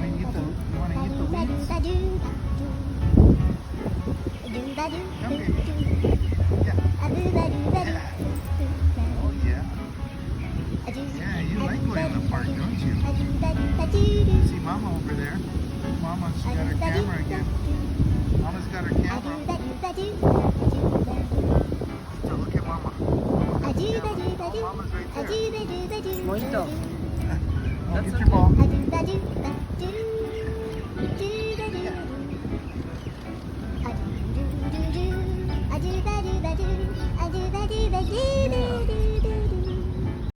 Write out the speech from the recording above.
eat the weeds? Come here. Yeah. Oh yeah. Yeah, you like going in the park, don't you? See Mama over there. Mama's got her camera again. Mama's got her camera. So look at Mama. Mama's right there. Mojito. Get your ball.